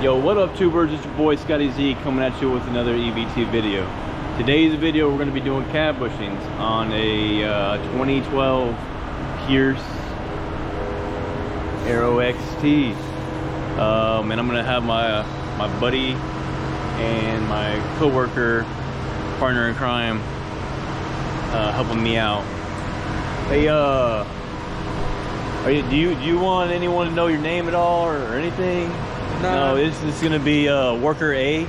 Yo, what up, tubers? It's your boy Scotty Z coming at you with another EBT video. Today's video, we're going to be doing cab bushings on a 2012 Pierce Aero XT. And I'm going to have my buddy and my co-worker, partner in crime, helping me out. Hey, do you want anyone to know your name at all or anything? No, this is gonna be worker A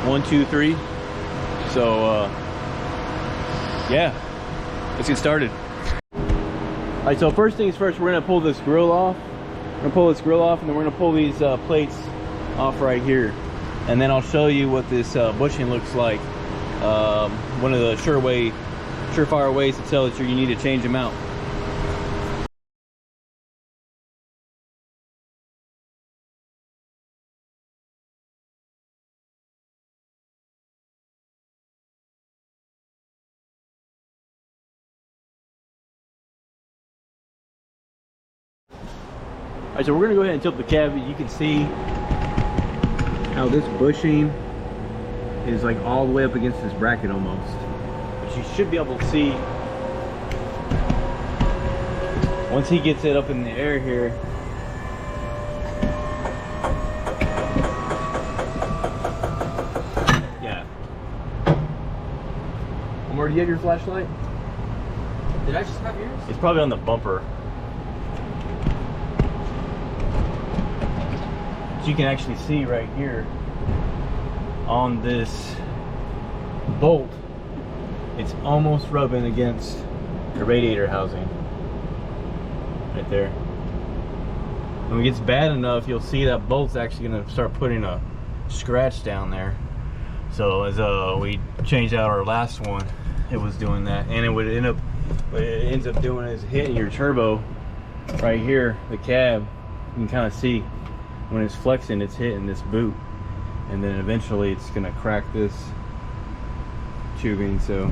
123. So yeah, let's get started. All right, so first things first, we're gonna pull this grill off. We're gonna pull this grill off, and then we're gonna pull these plates off right here, and then I'll show you what this bushing looks like. One of the surefire ways to tell that you need to change them out. All right, so we're gonna go ahead and tilt the cab. You can see how this bushing is like all the way up against this bracket almost. But you should be able to see once he gets it up in the air here. Yeah. Omar, do you have your flashlight? Did I just have yours? It's probably on the bumper. You can actually see right here on this bolt, it's almost rubbing against the radiator housing right there. When it gets bad enough, you'll see that bolt's actually going to start putting a scratch down there. So as we changed out our last one, it was doing that, and what it ends up doing is hitting your turbo right here, the cab. You can kind of see when it's flexing, it's hitting this boot, and then eventually it's gonna crack this tubing. So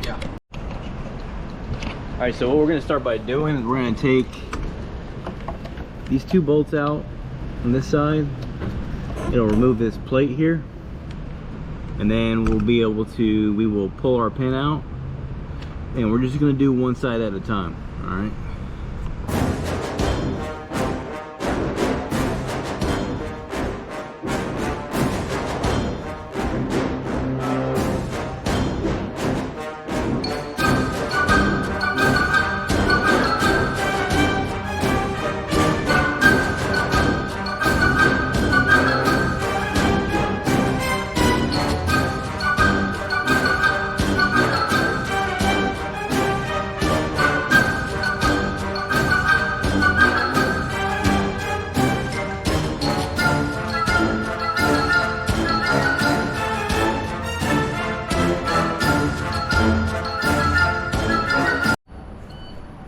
yeah. All right, so what we're gonna start by doing is we're gonna take these two bolts out on this side. It'll remove this plate here, and then we will pull our pin out, and we're just gonna do one side at a time. All right.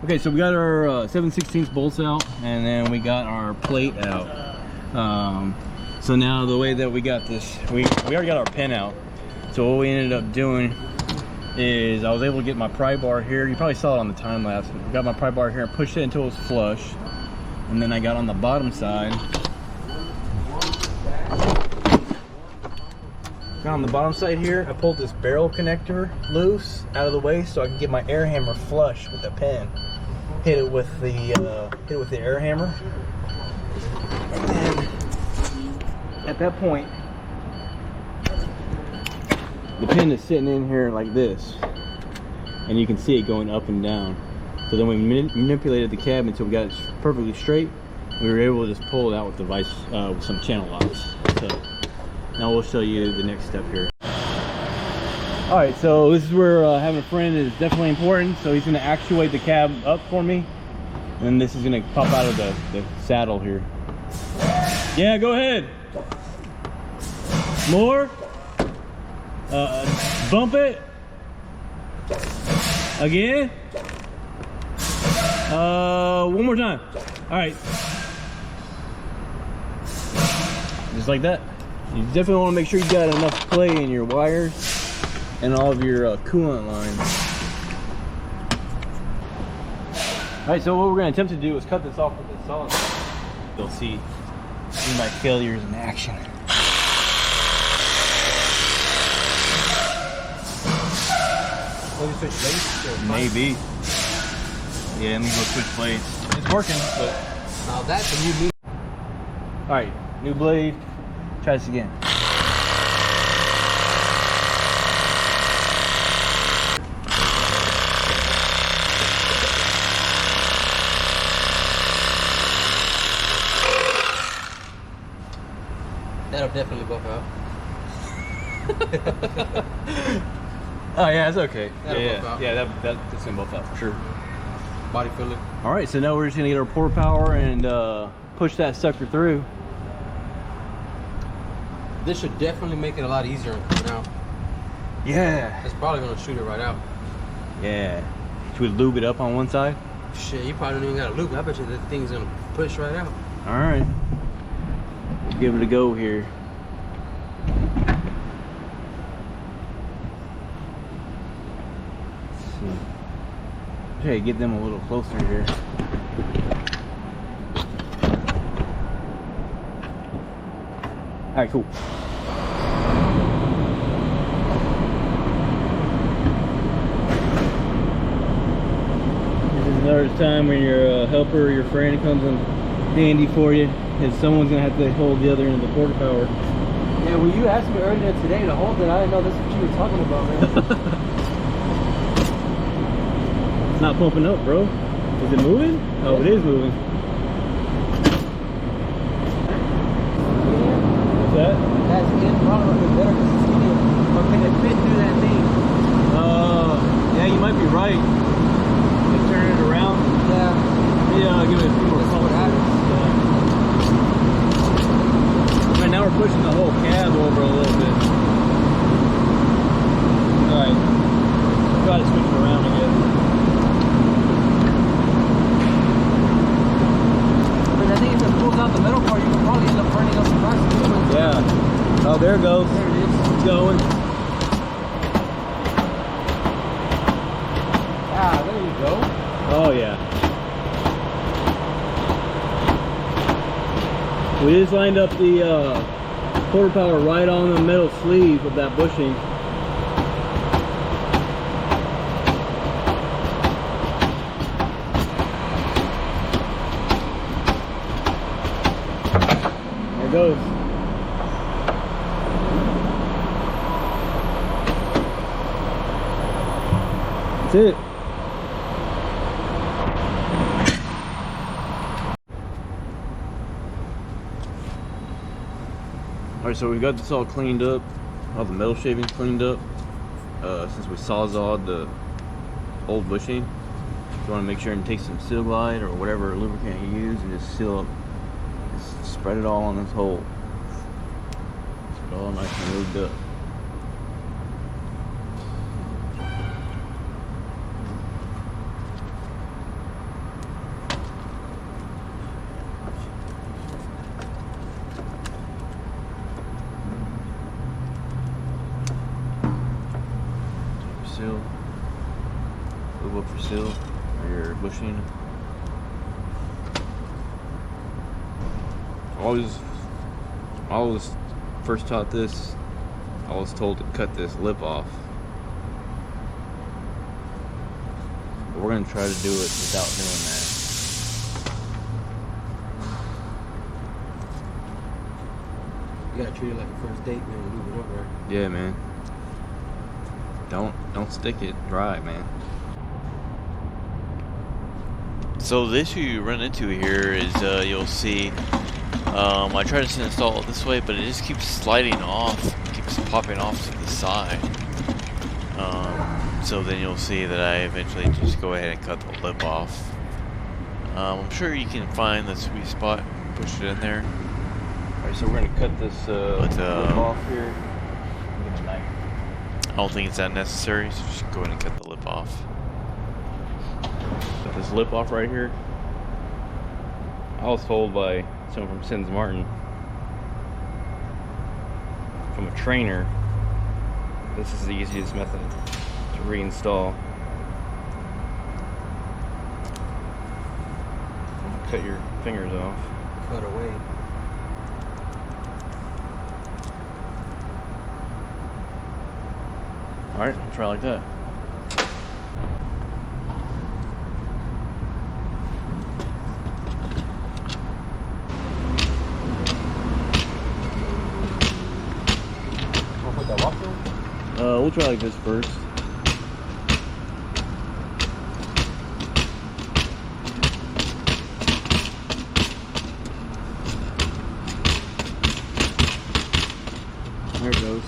Okay, so we got our 7/16 bolts out, and then we got our plate out. So now the way that we got this, we already got our pin out. So what we ended up doing is I was able to get my pry bar here. You probably saw it on the time lapse. I got my pry bar here and pushed it until it was flush, and then I got on the bottom side. Got on the bottom side here, I pulled this barrel connector loose out of the way so I can get my air hammer flush with the pin. Hit it with the air hammer, and then at that point, the pin is sitting in here like this, and you can see it going up and down. So then we manipulated the cab until we got it perfectly straight. We were able to just pull it out with the vise with some channel locks. So now we'll show you the next step here. All right, so this is where having a friend is definitely important. So he's going to actuate the cab up for me, and this is going to pop out of the saddle here. Yeah, go ahead. More. Bump it. Again. One more time. All right. Just like that. You definitely want to make sure you got enough play in your wires and all of your coolant lines. All right, so what we're going to attempt to do is cut this off with the saw. You'll see See my failures in action. Oh, you switch blades? Maybe. Yeah, let me go switch blades. It's working, but. Now that's a new meat. Alright, new blade. Try this again. That'll definitely buff out. Oh yeah, it's okay. That'll buff out. Yeah, that's gonna buff out for sure. Body filler. All right, so now we're just gonna get our port power and push that sucker through. This should definitely make it a lot easier in coming out. Yeah. It's probably gonna shoot it right out. Yeah. Should we lube it up on one side? Shit, you probably don't even got a loop. I bet you that thing's gonna push right out. All right. We'll give it a go here. Let's see. Okay, get them a little closer here. All right, cool. This is another time when your helper or your friend comes in handy for you, and someone's gonna have to hold the other end of the port power. Yeah, well, you asked me earlier today to hold it. I didn't know that's what you were talking about, man. It's not pumping up, bro. Is it moving? Oh, it is moving. What's that? That's it. Probably would be better because it's skinny. Or can it fit through that thing? Yeah, you might be right. Just turn it around. Yeah. Yeah, give it a few more Let's see what pumps. happens. Right now we're pushing the whole cab over a little bit. Alright. Try to switch it around again. But I think if it pulls out the metal part, you can probably end up burning up the plastic. Yeah. Oh, there it goes. There it is. It's going. Ah, there you go. Oh, yeah. We just lined up the quarter power right on the metal sleeve of that bushing. There it goes. That's it. Alright, so we got this all cleaned up, all the metal shavings cleaned up, since we sawzawed the old bushing. You want to make sure and take some Seal Glide or whatever lubricant you use and just seal up, just spread it all on this hole. Get it all nice and lubed up. Seal, lube up for seal or your bushing. I was first taught this, I was told to cut this lip off. But we're gonna try to do it without doing that. You gotta treat it like a first date, man. Lube it up, right? Yeah, man. Don't stick it dry, man. So the issue you run into here is you'll see I try to install it this way, but it just keeps sliding off, keeps popping off to the side. So then you'll see that I eventually just go ahead and cut the lip off. I'm sure you can find the sweet spot, push it in there. Alright, so we're gonna cut this lip off here. Get a knife. I don't think it's that necessary, so just go ahead and cut the lip off. Cut this lip off right here. I was told by someone from Sins Martin, from a trainer, this is the easiest method to reinstall. Cut your fingers off. Cut away. All right, I'll try like that. Wanna put that walkthrough? We'll try like this first. There it goes.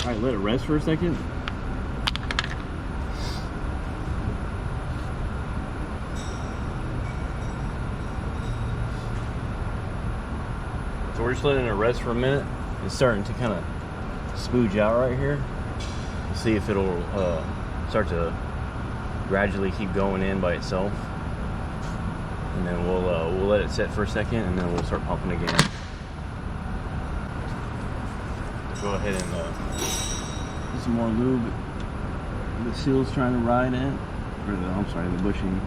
All right, let it rest for a second. So we're just letting it rest for a minute. It's starting to kind of spooge out right here. We'll see if it'll start to gradually keep going in by itself. And then we'll let it set for a second, and then we'll start pumping again. Go ahead and put some more lube. The seal's trying to ride in, or the bushing.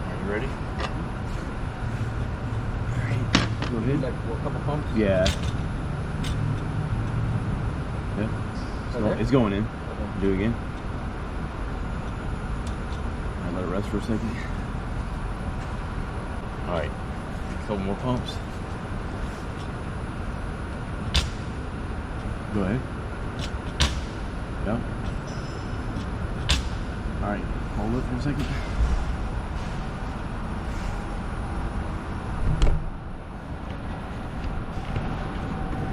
Are you ready? All right, go ahead. Like a couple pumps? Yeah. Yep. Okay. It's going in. Okay. Do it again. All right, let it rest for a second. All right, a couple more pumps. Go ahead. Yep. All right, hold it for a second.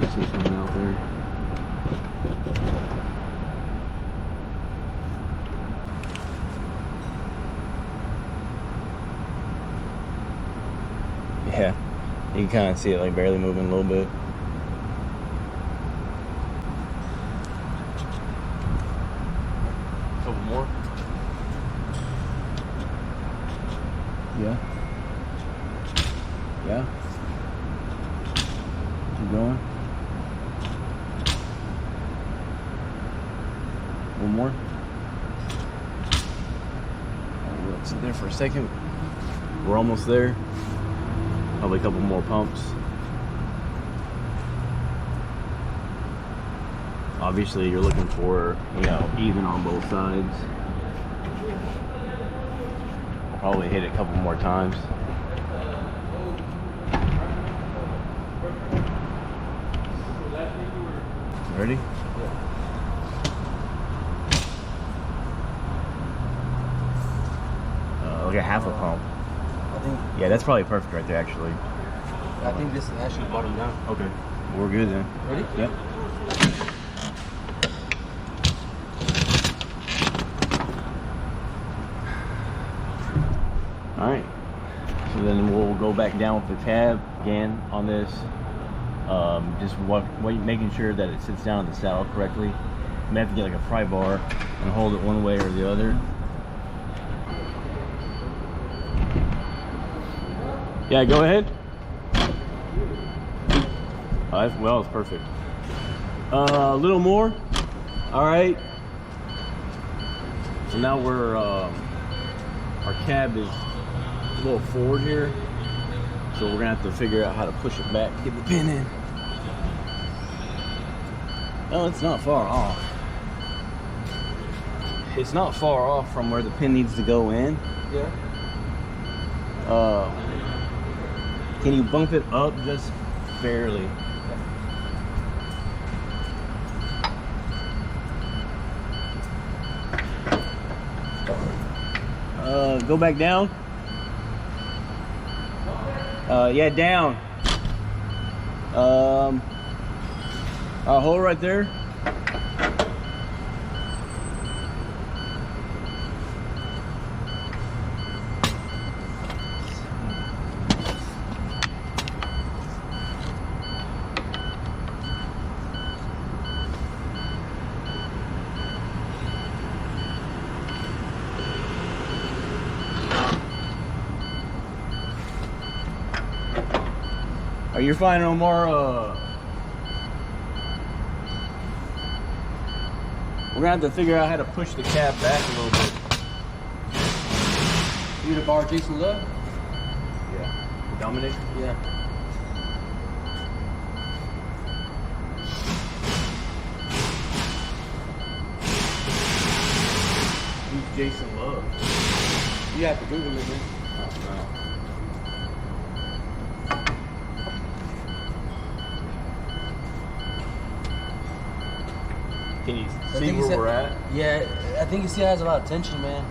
Get this one out there. Yeah, you can kind of see it like barely moving a little bit. Couple more. Yeah. Yeah. Keep going. One more. All right, sit there for a second. We're almost there. Probably a couple more pumps. Obviously, you're looking for, even on both sides. Probably hit it a couple more times. Ready? Like a half a pump. I think. Yeah, that's probably perfect right there, actually. I think this is actually bottom down. Okay. We're good then. Ready? Yep. All right. So then we'll go back down with the cab again on this. Just making sure that it sits down in the saddle correctly. You may have to get like a pry bar and hold it one way or the other. Yeah, go ahead. Well, it's perfect. A little more. All right. So now our cab is a little forward here. So we're gonna have to figure out how to push it back, get the pin in. Oh, it's not far off. It's not far off from where the pin needs to go in. Yeah. Can you bump it up just barely? Go back down. Yeah, down. Hold right there. Are you finding no more We're gonna have to figure out how to push the cab back a little bit. You to borrow Jason Love? Yeah. Dominic? Yeah. Who's Jason Love? You have to Google it, man. Oh, no. Can you see where we're at? Yeah, I think he still has a lot of tension, man.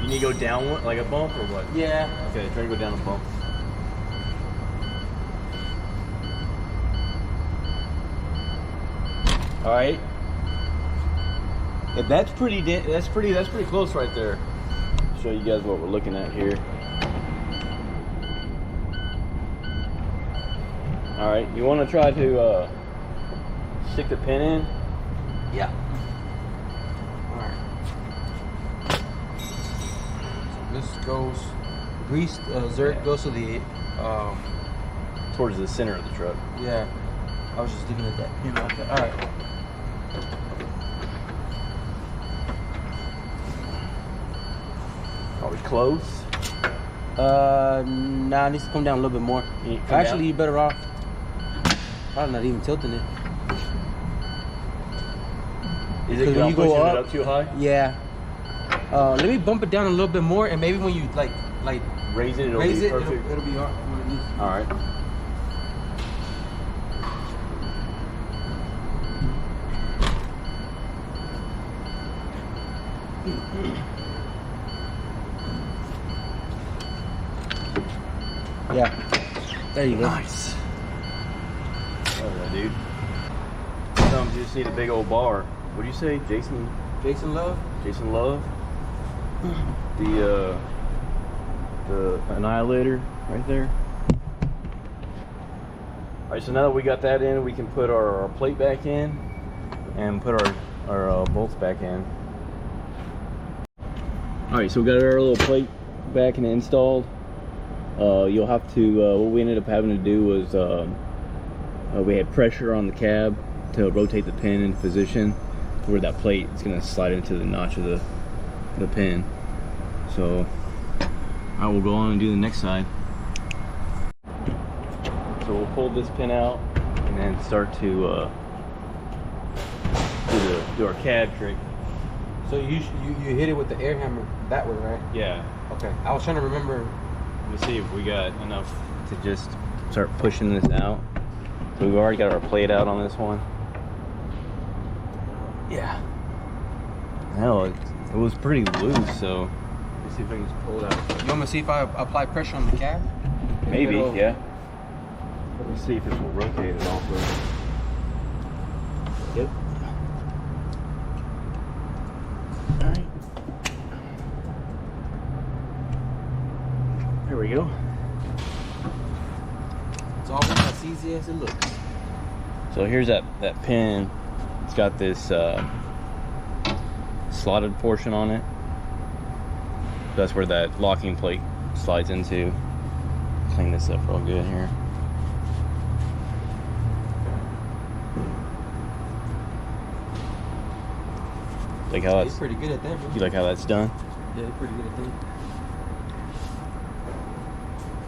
You need to go down one, like a bump or what? Yeah. Okay, try to go down a bump. All right. Yeah, that's pretty close right there. Show you guys what we're looking at here. All right, you want to try to stick the pin in? Yeah. Alright. So this goes, greased, Zerk goes to the, Towards the center of the truck. yeah. I was just looking at that pin like that. Alright. Are we close? Nah, it needs to come down a little bit more. Actually, you're better off probably not even tilting it. Is it when you go pushing it up too high? Yeah. Let me bump it down a little bit more, and maybe when you like Raise it, raise be it, perfect. it'll be hard. All right. Yeah. There you go. Nice. Oh, dude. Sometimes you just need a big old bar. What do you say, Jason? Jason Love? Jason Love? The Annihilator right there. Alright, so now that we got that in, we can put our plate back in and put our bolts back in. Alright, so we got our little plate back and installed. You'll have to, what we ended up having to do was we had pressure on the cab to rotate the pin into position where that plate is going to slide into the notch of the pin. So I will go on and do the next side. So we'll pull this pin out and then start to do our cab trick. So you hit it with the air hammer that way, right? Yeah. Okay. I was trying to remember. Let me see if we got enough to just start pushing this out. So we've already got our plate out on this one. Yeah. Hell, it was pretty loose, so let's see if I can just pull it out. You want me to see if I apply pressure on the cab? Maybe, yeah. Let me see if this will rotate it also. Yep. Alright. There we go. It's always as easy as it looks. So here's that pin. It's got this slotted portion on it. That's where that locking plate slides into. Clean this up real good here. Like how that's pretty good at that, bro. You like how that's done? Yeah, they're pretty good at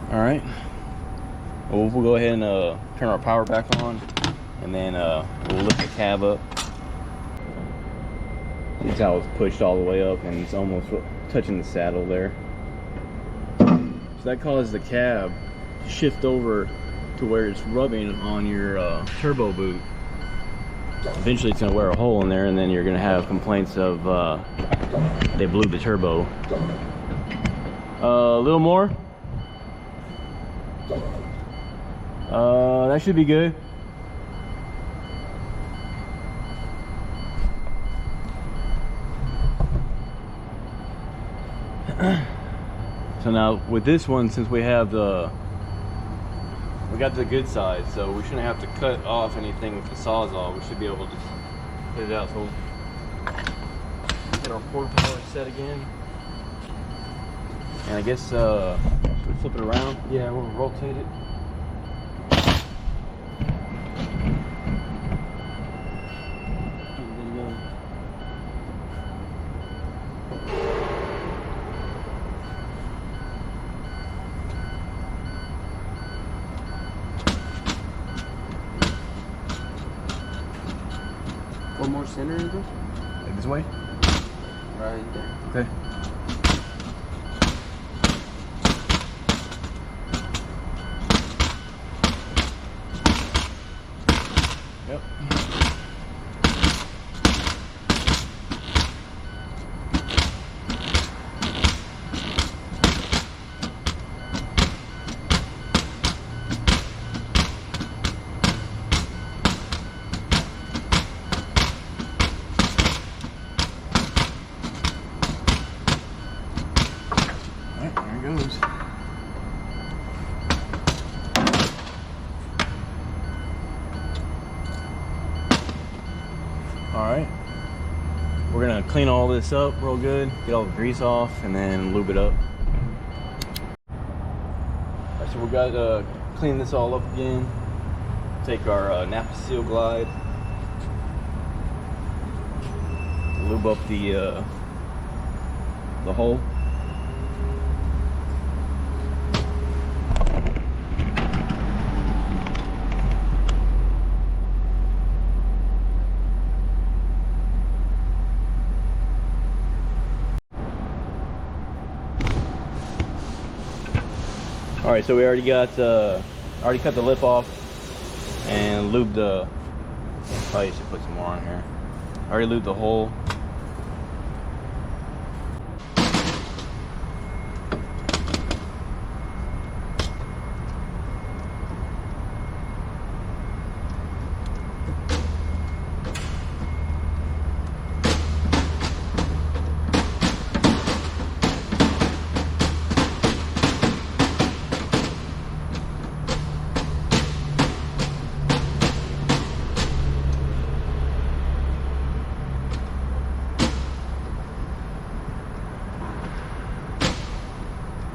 that. All right. Well, we'll go ahead and turn our power back on, and then we'll lift the cab up. See how it's pushed all the way up, and it's almost touching the saddle there. So that causes the cab to shift over to where it's rubbing on your turbo boot. Eventually it's going to wear a hole in there, and then you're going to have complaints of they blew the turbo. A little more. That should be good. So now with this one, since we have we got the good side, so we shouldn't have to cut off anything with the Sawzall. We should be able to just hit it out. So we'll hit our forward power set again. And I guess we flip it around. Yeah, we'll rotate it. center of this? Like this way? Right there. Okay. Yep. Alright, there it goes. Alright, we're gonna clean all this up real good, get all the grease off, and then lube it up. Alright, so we got to clean this all up again. Take our Nappa Seal Glide, lube up the hole. All right, so we already got already cut the lip off and lubed the. Probably should put some more on here. Already lubed the hole.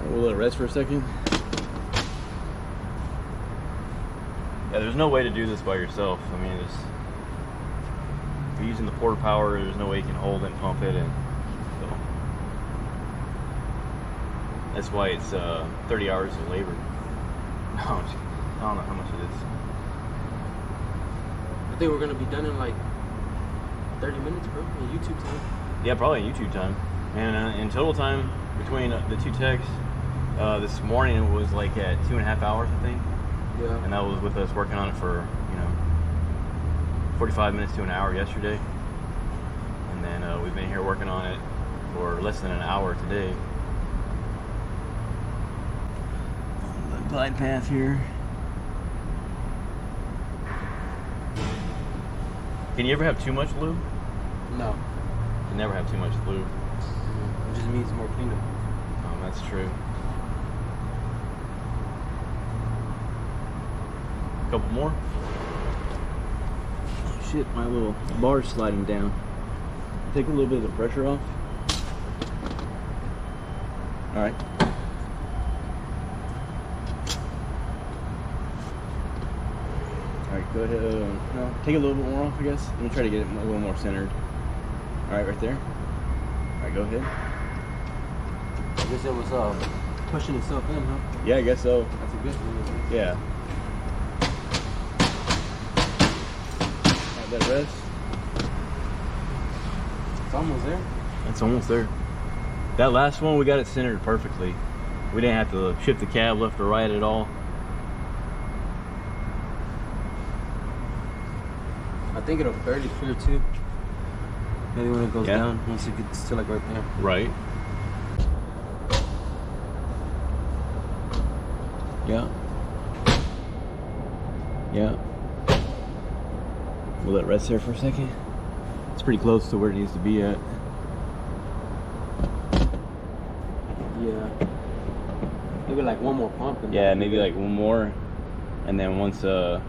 We'll let it rest for a second. Yeah, there's no way to do this by yourself. I mean, it's, if you're using the port power, there's no way you can hold it and pump it, and so that's why it's 30 hours of labor. No, I don't know how much it is. I think we're gonna be done in like 30 minutes, bro. In YouTube time. Yeah, probably YouTube time. And in total time between the two techs, this morning it was like at 2.5 hours, I think. Yeah. And that was with us working on it for, 45 minutes to an hour yesterday. And then we've been here working on it for less than an hour today. On the glide path here. Can you ever have too much lube? No. You never have too much lube. It just means more cleanup. That's true. Couple more. Oh shit, my little bar's sliding down. Take a little bit of the pressure off. Alright. Alright, go ahead. No, take a little bit more off, I guess. Let me try to get it a little more centered. Alright, right there. Alright, go ahead. I guess it was pushing itself in, huh? Yeah, I guess so. That's a good thing. Yeah. Let it rest. It's almost there. It's almost there. That last one, we got it centered perfectly. We didn't have to shift the cab left or right at all. I think it'll fairly clear too. Maybe when it goes down, once it gets to like right there. Right. Yeah. Yeah. We'll let it rest there for a second. It's pretty close to where it needs to be at. Yeah. Maybe like one more pump. And Yeah, maybe like one more. And then once it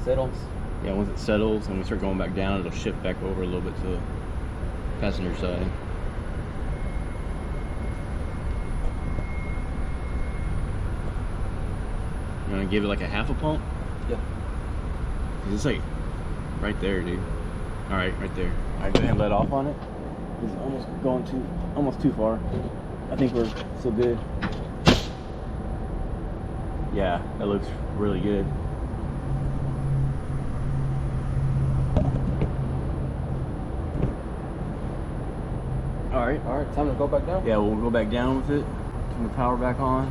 settles. Yeah, once it settles and we start going back down, it'll shift back over a little bit to the passenger side. You want to give it like a half a pump? Yeah. 'Cause it's like right there, dude. All right, right there. All right, go ahead and let off on it. It's almost going almost too far. I think we're still good. Yeah, that looks really good. right. All right, time to go back down. Yeah, we'll go back down with it. Turn the power back on.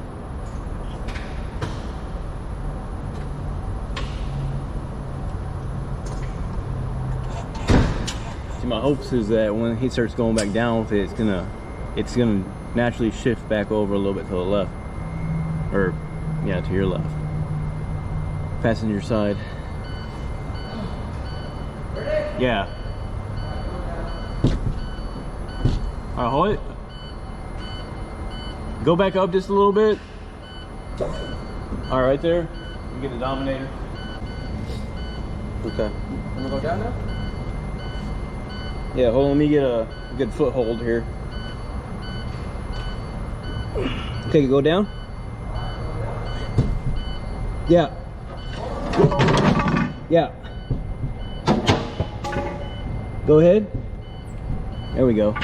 See, my hopes is that when he starts going back down with it, it's gonna naturally shift back over a little bit to the left, or yeah, to your left. Passenger side. Yeah. All right, hold it. Go back up just a little bit. All right, there. You get the Dominator. Okay. I'm gonna go down now. Yeah, hold on. Let me get a good foothold here. Okay, go down. Yeah. Yeah. Go ahead. There we go.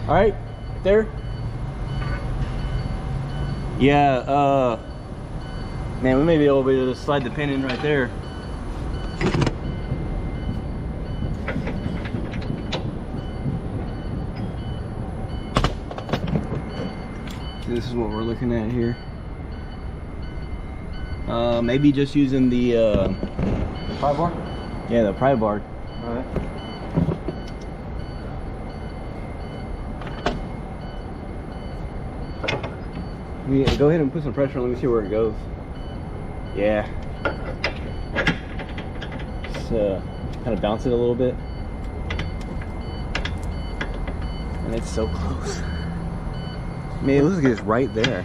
All right, there. Yeah, man, we may be able to slide the pin in right there. This is what we're looking at here. Maybe just using the Pry bar? Yeah, the pry bar. All right. Yeah, go ahead and put some pressure on. Let me see where it goes. Yeah. Just kind of bounce it a little bit. And it's so close. Man, it looks like it's right there.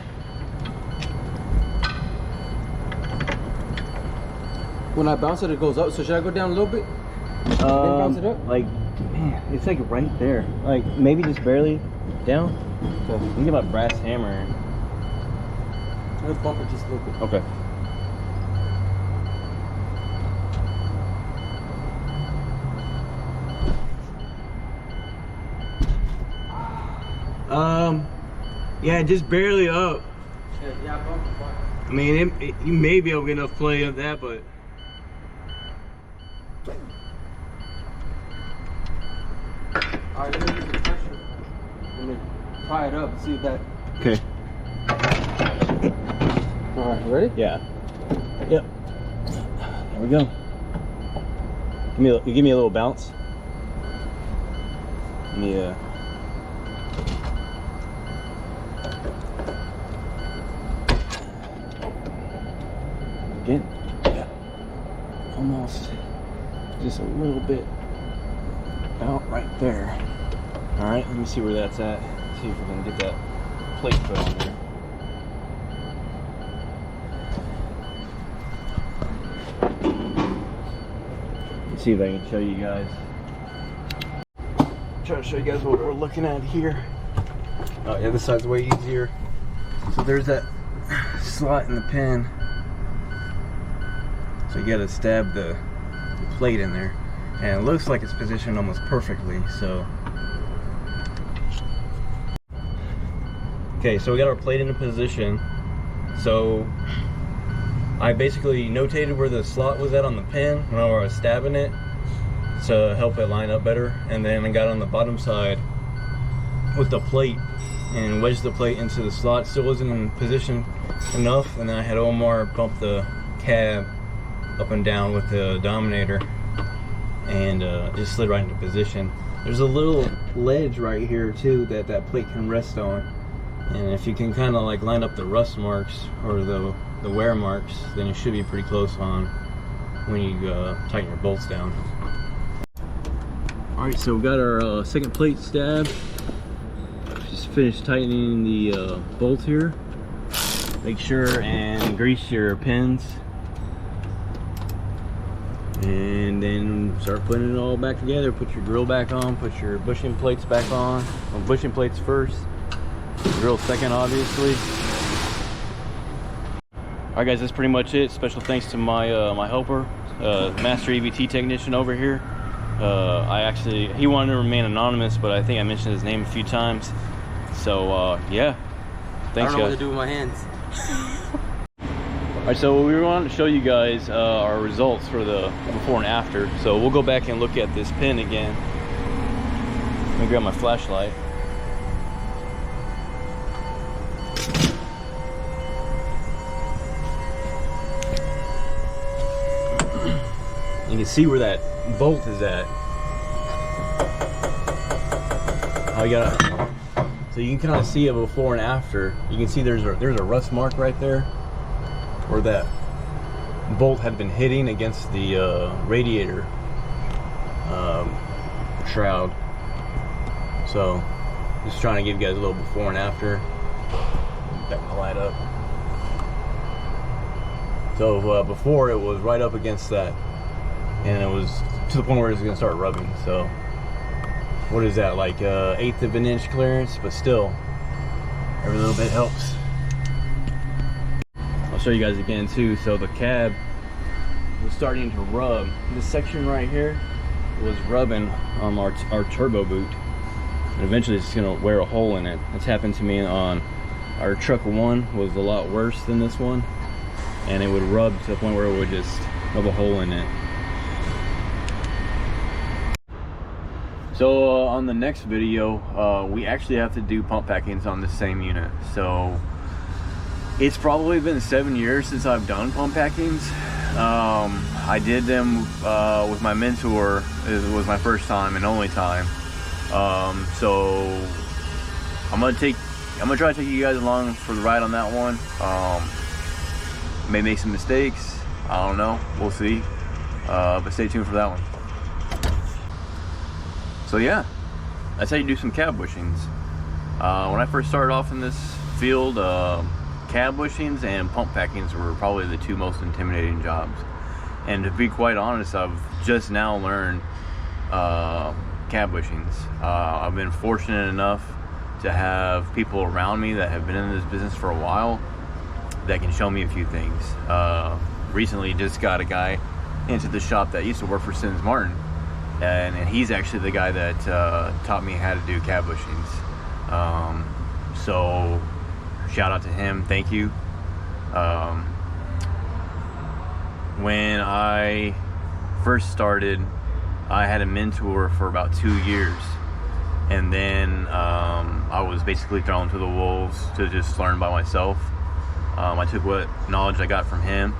When I bounce it, it goes up. So should I go down a little bit? Then bounce it up? Like, man, it's like right there. Like, maybe just barely down. Okay. Think about brass hammer. Let's bump it just a little bit. Okay. Yeah, just barely up. Yeah, bump it. I mean, you may be able to get enough play of that, but All right, let me use the pressure. Let me pry it up and see if that. okay. All right, ready? Yeah. Yep. There we go. Give me a little bounce. Let me again. Yeah. Almost. Just a little bit. About right there. All right. Let me see where that's at. See if we can get that plate put on there. See if I can show you guys. Try to show you guys what we're looking at here. Oh yeah, this side's way easier. So there's that slot in the pin. So you gotta stab the plate in there. And it looks like it's positioned almost perfectly, so. Okay, so we got our plate into position. So I basically notated where the slot was at on the pin when I was stabbing it to help it line up better, and then I got on the bottom side with the plate and wedged the plate into the slot. Still wasn't in position enough, and then I had Omar bump the cab up and down with the Dominator and just slid right into position. There's a little ledge right here too that plate can rest on, and if you can kind of like line up the rust marks or the wear marks, then you should be pretty close on when you tighten your bolts down. Alright, so we got our second plate stab. Just finished tightening the bolt here. Make sure and grease your pins, and then start putting it all back together. Put your grill back on, put your bushing plates back on. Well, bushing plates first, grill second obviously. Alright guys, that's pretty much it. Special thanks to my my helper, master EVT technician over here. He wanted to remain anonymous, but I think I mentioned his name a few times. So yeah, thanks I don't know guys. what to do with my hands. Alright, so we wanted to show you guys our results for the before and after. So we'll go back and look at this pin again. Let me grab my flashlight. can see where that bolt is at. So you can kind of see it before and after. You can see there's a rust mark right there where that bolt had been hitting against the radiator shroud. So just trying to give you guys a little before and after. Back my light up. So before it was right up against that, and it was to the point where it's gonna start rubbing. So what is that, like 1/8 of an inch clearance? But still, every little bit helps. I'll show you guys again too. So the cab was starting to rub. This section right here was rubbing on our turbo boot, and eventually it's gonna wear a hole in it. That's happened to me on our truck one. Was a lot worse than this one, and it would rub to the point where it would just rub a hole in it. So on the next video, we actually have to do pump packings on the same unit. So it's probably been 7 years since I've done pump packings. I did them with my mentor. It was my first time and only time. So I'm gonna try to take you guys along for the ride on that one. May make some mistakes. I don't know. We'll see. But stay tuned for that one. So yeah, that's how you do some cab bushings. When I first started off in this field, cab bushings and pump packings were probably the two most intimidating jobs. And to be quite honest, I've just now learned cab bushings. I've been fortunate enough to have people around me that have been in this business for a while that can show me a few things. Recently just got a guy into the shop that used to work for Sins Martin, and he's actually the guy that taught me how to do cab bushings. So shout out to him, thank you. When I first started, I had a mentor for about 2 years, and then I was basically thrown to the wolves to just learn by myself. I took what knowledge I got from him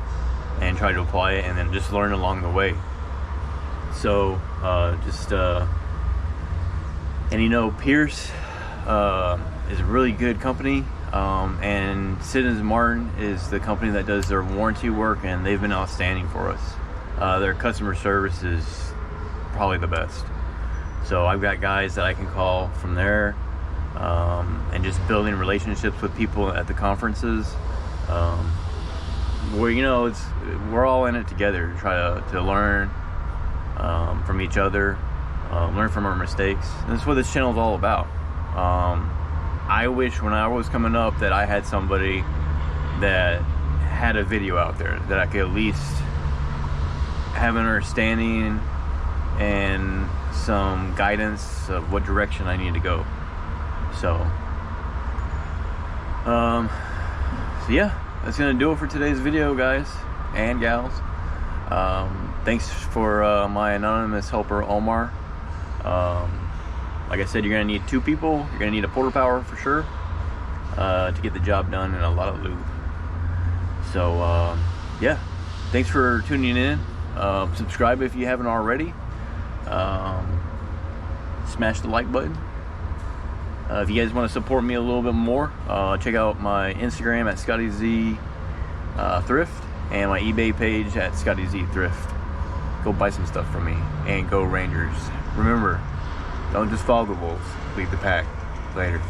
and tried to apply it, and then just learn along the way. So and you know, Pierce is a really good company, and Sins Martin is the company that does their warranty work, and they've been outstanding for us. Their customer service is probably the best. So I've got guys that I can call from there, and just building relationships with people at the conferences, where, you know, we're all in it together to try to learn from each other, learn from our mistakes. And that's what this channel is all about. I wish when I was coming up that I had somebody that had a video out there that I could at least have an understanding and some guidance of what direction I need to go. So yeah, that's gonna do it for today's video, guys and gals. Thanks for my anonymous helper, Omar. Like I said, you're gonna need 2 people. You're gonna need a porter power for sure, to get the job done, and a lot of lube. So yeah, thanks for tuning in. Subscribe if you haven't already. Smash the like button. If you guys want to support me a little bit more, check out my Instagram at ScottyZ Thrift, and my eBay page at ScottyZ Thrift. Go buy some stuff from me, and go Rangers. Remember, don't just follow the wolves, lead the pack. Later.